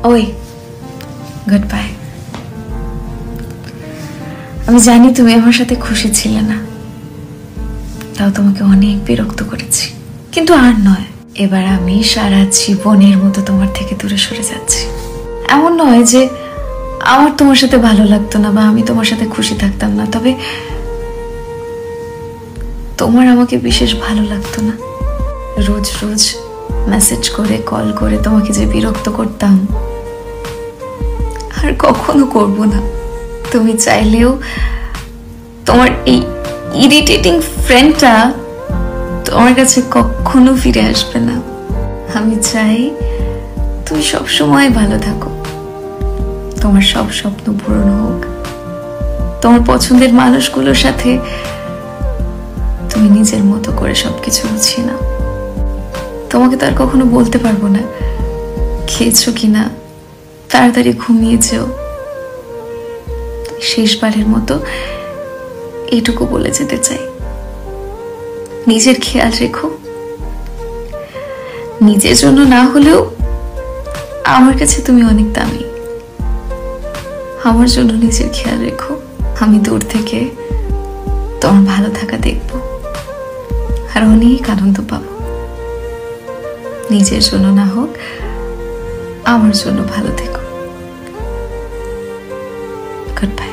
ওই good bye. আমি জানি তুমি আমার সাথে খুশি ছিলে না, তাও তোমাকে অনেক বিরক্ত করেছি, কিন্তু আর নয়, এবার আমি সারা জীবনের মতো তোমার থেকে দূরে সরে যাচ্ছি। এমন নয় যে আমার তোমার সাথে ভালো লাগতো না বা আমি তোমার সাথে খুশি থাকতাম না, তবে তোমার আমাকে বিশেষ ভালো লাগতো না। রোজ রোজ মেসেজ করে কল করে তোমাকে যে বিরক্ত করতাম, আর কখনো করব না। তুমি চাইলেও তোমার এই ইরিটেটিং ফ্রেন্ডটা তোমার কাছে কখনো ফিরে আসবে না। আমি চাই তুমি সব সময় ভালো থাকো, তোমার সব স্বপ্ন পূরণ হোক, তোমার পছন্দের মানুষগুলোর সাথে তুমি নিজের মতো করে সবকিছু গুছিয়ে নাও। তোমাকে তো আর কখনো বলতে পারবো না খেয়েছো কিনা, তাড়াতাড়ি ঘুমিয়ে যেও। শেষবারের মতো এইটুকু বলে যেতে চাই, নিজের খেয়াল রেখো। নিজের জন্য না হলেও আমার কাছে তুমি অনেক দামি। আমার জন্য নিজের খেয়াল রেখো। আমি দূর থেকে তোমার ভালো থাকা দেখবো আর অনেক আনন্দ পাবো। নিজের জন্য না হোক, আমার জন্য ভালো থেকো। Good bye.